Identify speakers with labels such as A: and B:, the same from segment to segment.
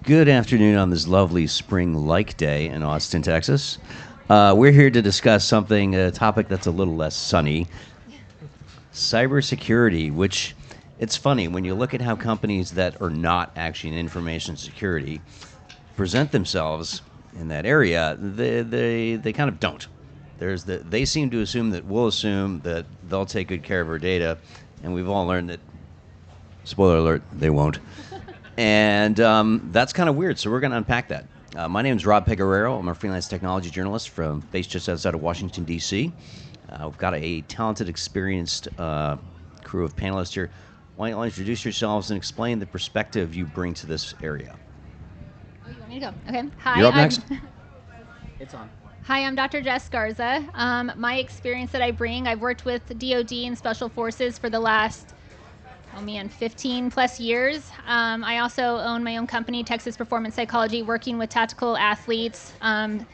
A: Good afternoon on this lovely spring-like day in Austin, Texas. We're here to discuss a topic that's a little less sunny, cybersecurity, which it's funny when you look at how companies that are not actually in information security present themselves in that area, they kind of don't. They seem to assume that we'll assume that they'll take good care of our data, and we've all learned that, spoiler alert, they won't. And that's kind of weird, so we're going to unpack that. My name is Rob Pegoraro. I'm a freelance technology journalist based just outside of Washington, D.C. We've got a talented, experienced crew of panelists here. Why don't you introduce yourselves and explain the perspective you bring to this area?
B: Oh, you want me to go? Okay. Hi.
A: You're up next.
C: It's on.
B: Hi, I'm Dr. Jess Garza. My experience that I bring, I've worked with DoD and Special Forces for the last 15 plus years. I also own my own company, Texas Performance Psychology, working with tactical athletes,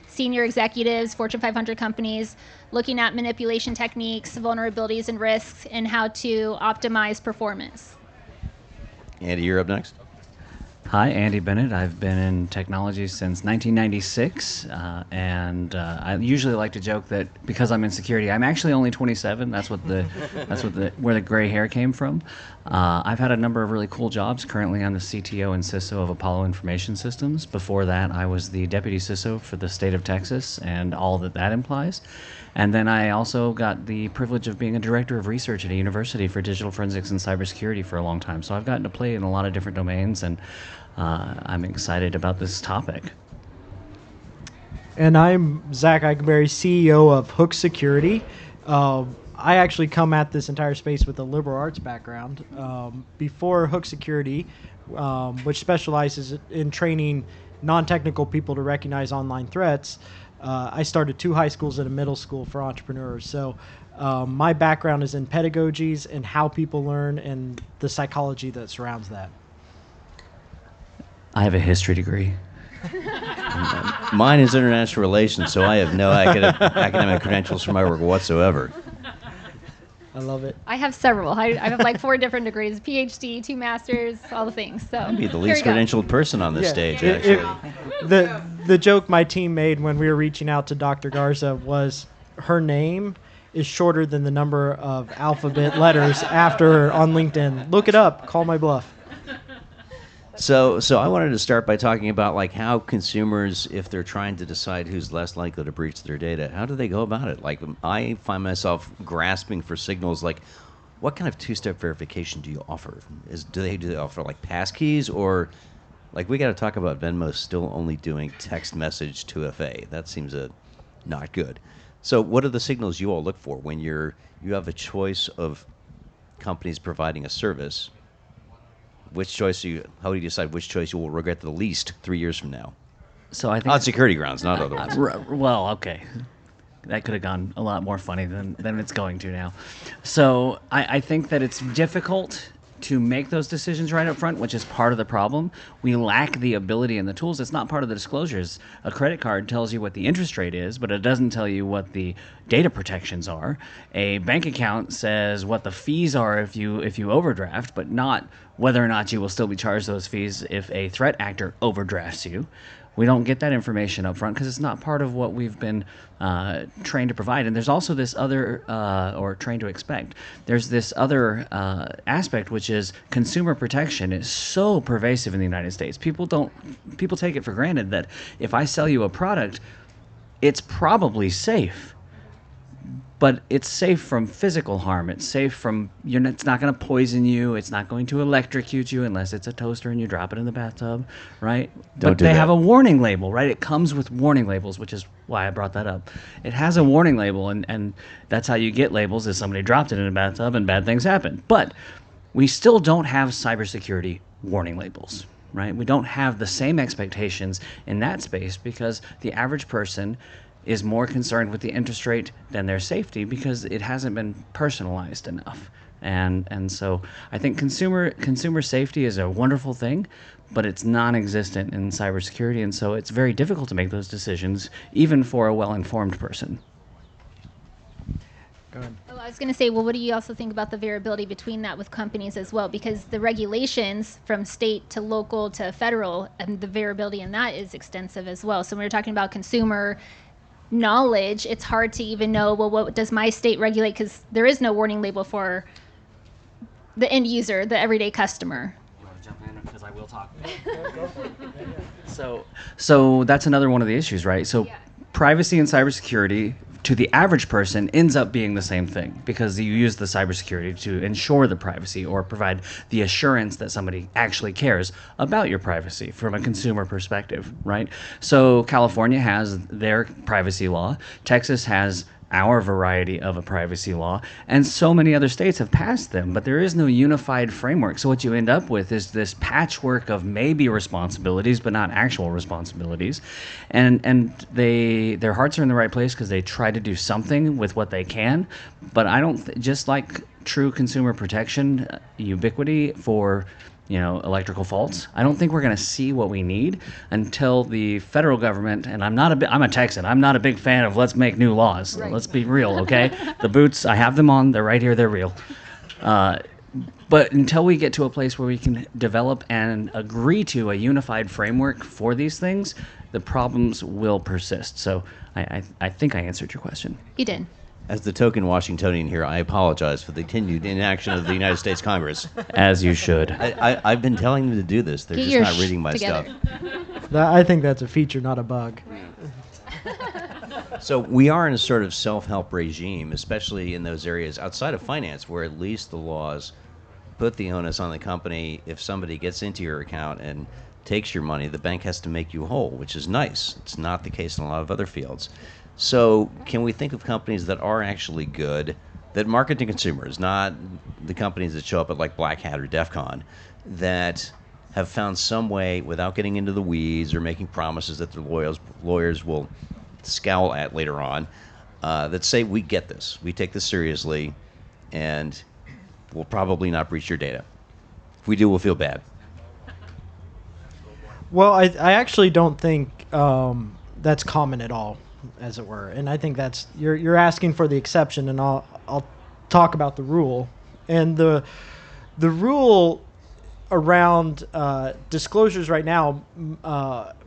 B: senior executives, Fortune 500 companies, looking at manipulation techniques, vulnerabilities and risks, and how to optimize performance.
A: Andy, you're up next.
C: Hi, Andy Bennett. I've been in technology since 1996, and I usually like to joke that because I'm in security, I'm actually only 27. That's where the gray hair came from. I've had a number of really cool jobs. Currently, I'm the CTO and CISO of Apollo Information Systems. Before that, I was the deputy CISO for the state of Texas and all that implies. And then I also got the privilege of being a director of research at a university for digital forensics and cybersecurity for a long time. So I've gotten to play in a lot of different domains, and I'm excited about this topic.
D: And I'm Zach Eikenberry, CEO of Hook Security. I actually come at this entire space with a liberal arts background. Before Hook Security, which specializes in training non-technical people to recognize online threats, I started 2 high schools and a middle school for entrepreneurs. So my background is in pedagogies and how people learn and the psychology that surrounds that.
C: I have a history degree.
A: Mine is international relations, so I have no academic credentials for my work whatsoever.
D: I love it.
B: I have several. I have like 4 different degrees, PhD, 2 masters, all the things. So
A: I'd be the least credentialed person on this stage,
D: Yeah.
A: actually.
D: The joke my team made when we were reaching out to Dr. Garza was her name is shorter than the number of alphabet letters after her on LinkedIn. Look it up. Call my bluff.
A: So I wanted to start by talking about how consumers, if they're trying to decide who's less likely to breach their data, how do they go about it? I find myself grasping for signals like, what kind of 2-step verification do you offer? Do they offer passkeys, or we got to talk about Venmo still only doing text message 2FA? That seems not good. So what are the signals you all look for when you have a choice of companies providing a service? How do you decide which choice you will regret the least 3 years from now?
C: So I think
A: On security grounds, not otherwise.
C: Well, okay. That could have gone a lot more funny than it's going to now. So I think that it's difficult to make those decisions right up front, which is part of the problem. We lack the ability and the tools. It's not part of the disclosures. A credit card tells you what the interest rate is, but it doesn't tell you what the data protections are. A bank account says what the fees are if you overdraft, but not whether or not you will still be charged those fees if a threat actor overdrafts you. We don't get that information up front because it's not part of what we've been trained to provide. And there's also this other, or trained to expect, there's this other aspect, which is consumer protection is so pervasive in the United States. People take it for granted that if I sell you a product, it's probably safe. But it's safe from physical harm. It's safe from, it's not going to poison you. It's not going to electrocute you unless it's a toaster and you drop it in the bathtub, right? But they have a warning label, right? It comes with warning labels, which is why I brought that up. It has a warning label, and that's how you get labels, is somebody dropped it in a bathtub and bad things happen. But we still don't have cybersecurity warning labels, right? We don't have the same expectations in that space because the average person is more concerned with the interest rate than their safety because it hasn't been personalized enough. And so I think consumer safety is a wonderful thing, but it's non-existent in cybersecurity, and so it's very difficult to make those decisions, even for a well-informed person.
D: Go ahead.
B: Oh, I was going to say, well, what do you also think about the variability between that with companies as well? Because the regulations from state to local to federal, and the variability in that is extensive as well. So when we're talking about consumer knowledge, it's hard to even know, well, what does my state regulate? Because there is no warning label for the end user, the everyday customer.
C: You want to jump in? Because I will talk. So that's another one of the issues, right? So privacy and cybersecurity to the average person ends up being the same thing, because you use the cybersecurity to ensure the privacy or provide the assurance that somebody actually cares about your privacy from a consumer perspective, right? So California has their privacy law, Texas has our variety of a privacy law, and so many other states have passed them, but there is no unified framework. So what you end up with is this patchwork of maybe responsibilities, but not actual responsibilities. And their hearts are in the right place because they try to do something with what they can, but I don't, just like true consumer protection, ubiquity for electrical faults, I don't think we're going to see what we need until the federal government, and I'm a Texan, I'm not a big fan of let's make new laws.
B: Right.
C: Let's be real, okay? The boots, I have them on, they're right here, they're real. But until we get to a place where we can develop and agree to a unified framework for these things, the problems will persist. So I think I answered your question.
B: You did.
A: As the token Washingtonian here, I apologize for the continued inaction of the United States Congress.
C: As you should.
A: I've been telling them to do this. They're
B: Get
A: just
B: your
A: not reading my
B: together.
A: stuff.
D: I think that's a feature, not a bug.
A: So we are in a sort of self-help regime, especially in those areas outside of finance, where at least the laws put the onus on the company. If somebody gets into your account and takes your money, the bank has to make you whole, which is nice. It's not the case in a lot of other fields. So can we think of companies that are actually good, that market to consumers, not the companies that show up at like Black Hat or DEF CON, that have found some way, without getting into the weeds or making promises that their lawyers will scowl at later on, that say, we get this, we take this seriously, and we'll probably not breach your data. If we do, we'll feel bad.
D: Well, I actually don't think that's common at all, as it were, and I think that's you're asking for the exception, and I'll talk about the rule. And the rule around disclosures right now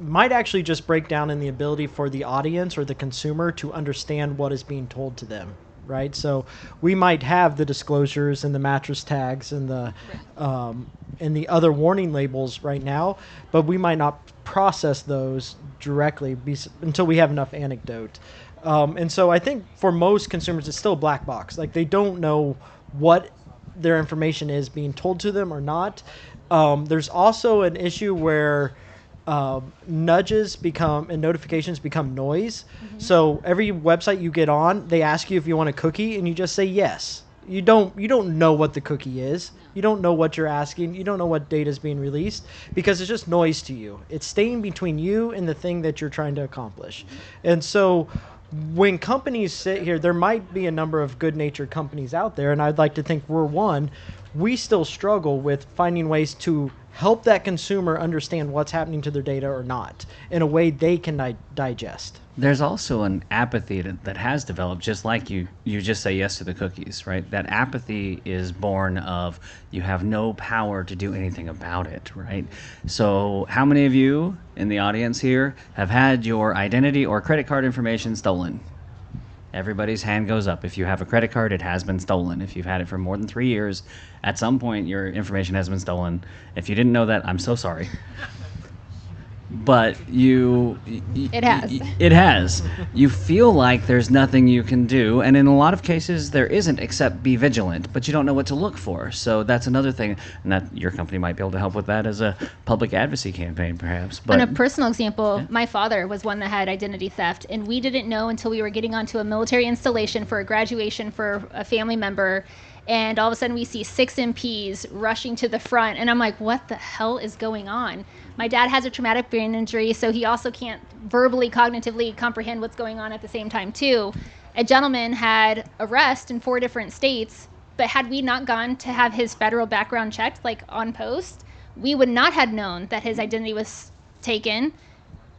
D: might actually just break down in the ability for the audience or the consumer to understand what is being told to them, right? So we might have the disclosures and the mattress tags and the other warning labels right now, but we might not process those directly until we have enough anecdote. And so I think for most consumers, it's still a black box. Like, they don't know what their information is being told to them or not. There's also an issue where nudges become and notifications become noise. Mm-hmm. So every website you get on, they ask you if you want a cookie, and you just say yes. You don't know what the cookie is. You don't know what you're asking. You don't know what data is being released, because it's just noise to you. It's staying between you and the thing that you're trying to accomplish. And so when companies sit here, there might be a number of good-natured companies out there, and I'd like to think we're one. We still struggle with finding ways to help that consumer understand what's happening to their data or not in a way they can digest.
C: There's also an apathy that has developed, just like you just say yes to the cookies, right? That apathy is born of you have no power to do anything about it, right? So how many of you in the audience here have had your identity or credit card information stolen? Everybody's hand goes up. If you have a credit card, it has been stolen. If you've had it for more than 3 years, at some point your information has been stolen. If you didn't know that, I'm so sorry. But
B: it has.
C: It has. You feel like there's nothing you can do, and in a lot of cases there isn't, except be vigilant, but you don't know what to look for. So that's another thing, and that your company might be able to help with that as a public advocacy campaign, perhaps. But
B: on a personal example, my father was one that had identity theft, and we didn't know until we were getting onto a military installation for a graduation for a family member. And all of a sudden we see 6 MPs rushing to the front, and I'm like, what the hell is going on? My dad has a traumatic brain injury, so he also can't verbally, cognitively comprehend what's going on at the same time too. A gentleman had arrest in 4 different states, but had we not gone to have his federal background checked, like on post, we would not have known that his identity was taken,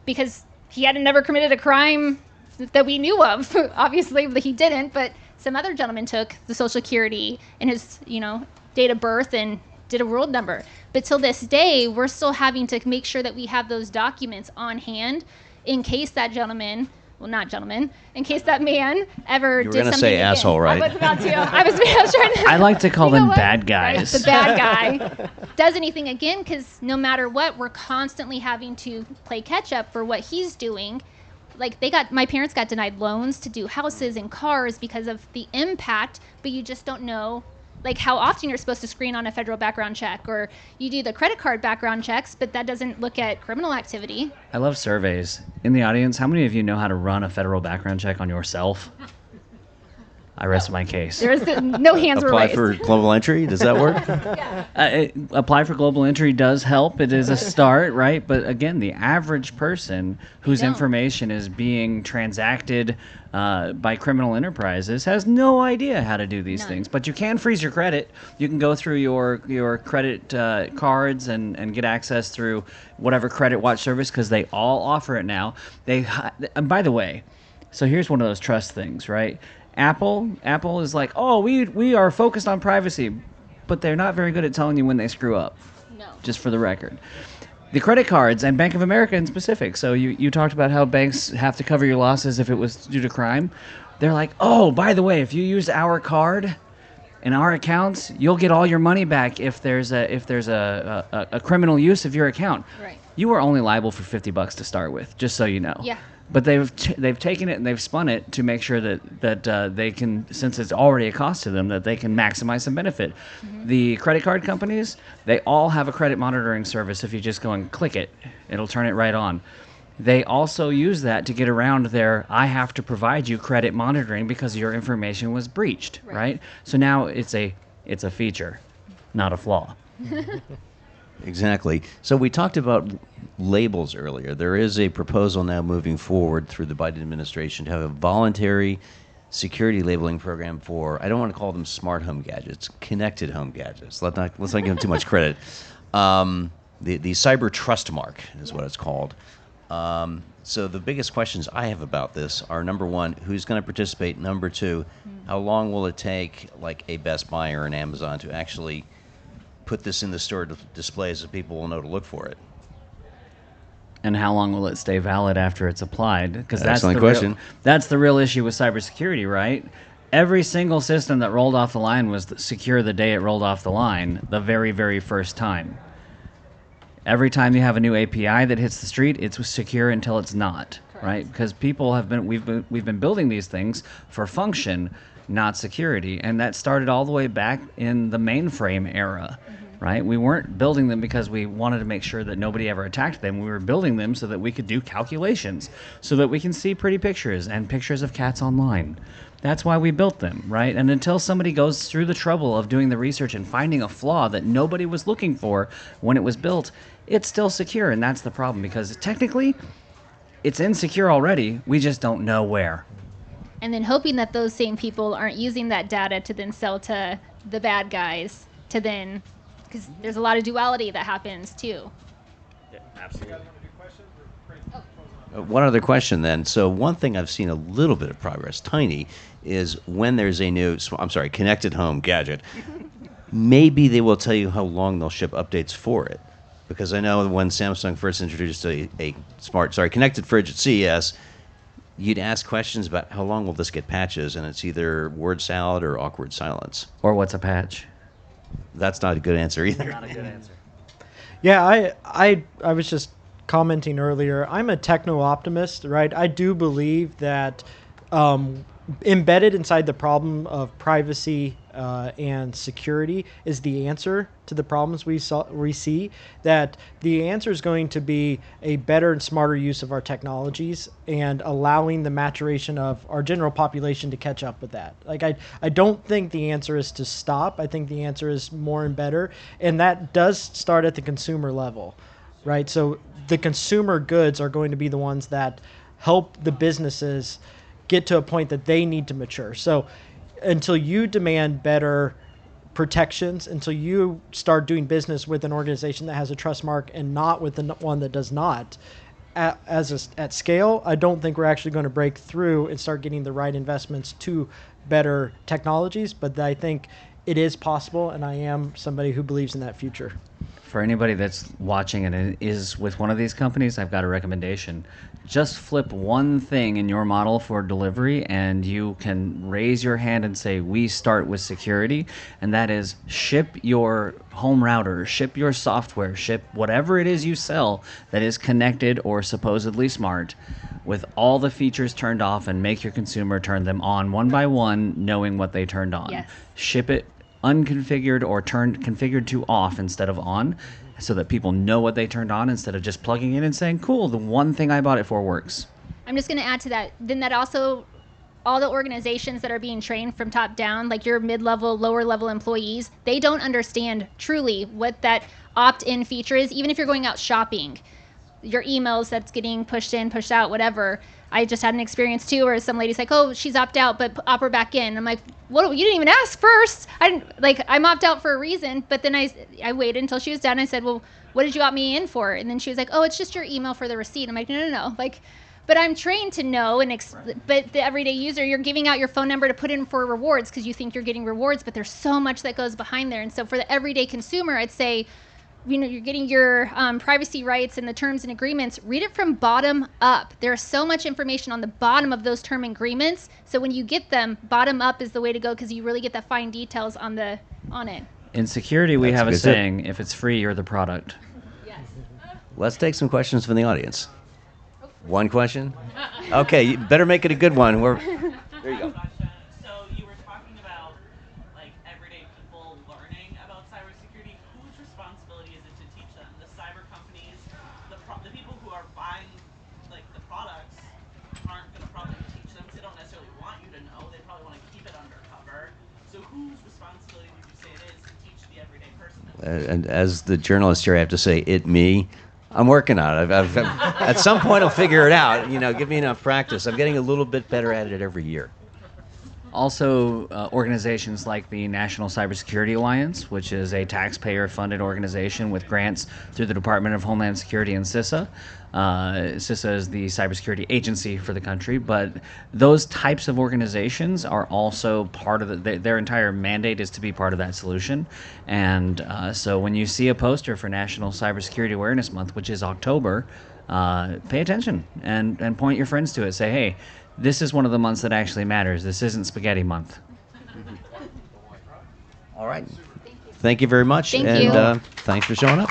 B: because he had never committed a crime that we knew of. Obviously, he didn't, but some other gentleman took the Social Security and his, date of birth and did a world number. But till this day, we're still having to make sure that we have those documents on hand in case that gentleman, well, not gentleman, in case that man ever
A: You were
B: did
A: gonna
B: something
A: say
B: again.
A: asshole, right?
B: I was about to. I was trying to.
C: I like to call
B: You know
C: them
B: what?
C: bad guys.
B: Right, the bad guy does anything again, because no matter what, we're constantly having to play catch up for what he's doing. Like my parents got denied loans to do houses and cars because of the impact, but you just don't know like how often you're supposed to screen on a federal background check, or you do the credit card background checks, but that doesn't look at criminal activity.
C: I love surveys. In the audience, how many of you know how to run a federal background check on yourself? I rest my case.
B: No hands were
A: Apply
B: raised.
A: for global entry. Does that work?
C: Apply for global entry does help. It is a start, right? But again, the average person whose
B: don't.
C: information is being transacted by criminal enterprises has no idea how to do these
B: None.
C: things. But you can freeze your credit. You can go through your credit cards and get access through whatever credit watch service, because they all offer it now. And by the way, so here's one of those trust things, right? Apple is like, oh, we are focused on privacy, but they're not very good at telling you when they screw up.
B: No.
C: Just for the record. The credit cards, and Bank of America in specific. So you talked about how banks have to cover your losses if it was due to crime. They're like, oh, by the way, if you use our card in our accounts, you'll get all your money back if there's a criminal use of your account.
B: Right.
C: You were only liable for $50 to start with, just so you know.
B: Yeah.
C: But they've taken it and they've spun it to make sure that they can, since it's already a cost to them, that they can maximize some benefit. Mm-hmm. The credit card companies, they all have a credit monitoring service. If you just go and click it, it'll turn it right on. They also use that to get around their, I have to provide you credit monitoring because your information was breached, right? So now it's a feature, not a flaw.
A: Exactly. So we talked about labels earlier. There is a proposal now moving forward through the Biden administration to have a voluntary security labeling program for, I don't want to call them smart home gadgets, connected home gadgets. Let's not give them too much credit. The cyber trust mark is what it's called. So the biggest questions I have about this are, number one, who's going to participate? Number two, how long will it take, like a Best Buy or an Amazon, to actually put this in the store displays so people will know to look for it?
C: And how long will it stay valid after it's applied? Because
A: Excellent question.
C: That's the real issue with cybersecurity, right? Every single system that rolled off the line was secure the day it rolled off the line, the very, very first time. Every time you have a new API that hits the street, it's secure until it's not, right? Because we've been building these things for function, not security, and that started all the way back in the mainframe era. Right? We weren't building them because we wanted to make sure that nobody ever attacked them. We were building them so that we could do calculations, so that we can see pretty pictures and pictures of cats online. That's why we built them, right? And until somebody goes through the trouble of doing the research and finding a flaw that nobody was looking for when it was built, it's still secure, and that's the problem, because technically it's insecure already. We just don't know where.
B: And then hoping that those same people aren't using that data to then sell to the bad guys, to then, because there's a lot of duality that happens too.
C: Yeah, absolutely.
A: One other question then. So one thing I've seen a little bit of progress, tiny, is when there's a new, connected home gadget, maybe they will tell you how long they'll ship updates for it. Because I know when Samsung first introduced a connected fridge at CES, you'd ask questions about how long will this get patches, and it's either word salad or awkward silence.
C: Or what's a patch?
A: That's not a good answer either.
C: Not a good answer.
D: Yeah, I was just commenting earlier. I'm a techno optimist, right? I do believe that embedded inside the problem of privacy and security is the answer to the problems we see. That the answer is going to be a better and smarter use of our technologies and allowing the maturation of our general population to catch up with that. Like I don't think the answer is to stop. I think the answer is more and better, and that does start at the consumer level, right? So the consumer goods are going to be the ones that help the businesses get to a point that they need to mature. So until you demand better protections, until you start doing business with an organization that has a trust mark and not with the one that does not, at scale, I don't think we're actually going to break through and start getting the right investments to better technologies. But I think it is possible, and I am somebody who believes in that future.
C: For anybody that's watching and is with one of these companies, I've got a recommendation. Just flip one thing in your model for delivery, and you can raise your hand and say, we start with security, and that is ship your home router, ship your software, ship whatever it is you sell that is connected or supposedly smart with all the features turned off, and make your consumer turn them on one by one, knowing what they turned on.
B: Yes.
C: Ship it unconfigured or configured to off instead of on, so that people know what they turned on instead of just plugging in and saying, cool, the one thing I bought it for works.
B: I'm just going to add to that. Then that also, all the organizations that are being trained from top down, like your mid-level, lower-level employees, they don't understand truly what that opt-in feature is. Even if you're going out shopping, your emails that's getting pushed in, pushed out, whatever. I just had an experience too where some lady's like, oh, she's opt out, but opt her back in. I'm like, what? You didn't even ask first. I'm opt out for a reason. But then I waited until she was done. I said, well, what did you opt me in for? And then she was like, oh, it's just your email for the receipt. I'm like, no. But I'm trained to know, but the everyday user, you're giving out your phone number to put in for rewards because you think you're getting rewards, but there's so much that goes behind there. And so for the everyday consumer, I'd say, you're getting your privacy rights and the terms and agreements, read it from bottom up. There's so much information on the bottom of those term agreements. So when you get them, bottom up is the way to go because you really get the fine details on it.
C: In security, we
A: That's
C: have a
A: good
C: saying, if it's free, you're the product.
B: Yes.
A: Let's take some questions from the audience. One question? Okay, you better make it a good one. There you go.
E: So you were talking about everyday people learning about cybersecurity. Whose responsibility is it to teach them? The cyber companies, the people who are buying the products aren't going to probably teach them because they don't necessarily want you to know. They probably want to keep it undercover. So whose responsibility would you say it is to teach the everyday person?
A: And as the journalist here, I have to say, me. I'm working on it. At some point, I'll figure it out. Give me enough practice. I'm getting a little bit better at it every year.
C: Also, organizations like the National Cybersecurity Alliance, which is a taxpayer-funded organization with grants through the Department of Homeland Security and CISA. CISA is the cybersecurity agency for the country, but those types of organizations are also part of their entire mandate is to be part of that solution. And so when you see a poster for National Cybersecurity Awareness Month, which is October, pay attention and point your friends to it. Say, hey, this is one of the months that actually matters. This isn't Spaghetti Month.
A: All right. Thank you very much.
B: Thank
A: and
B: you.
A: Thanks for showing up.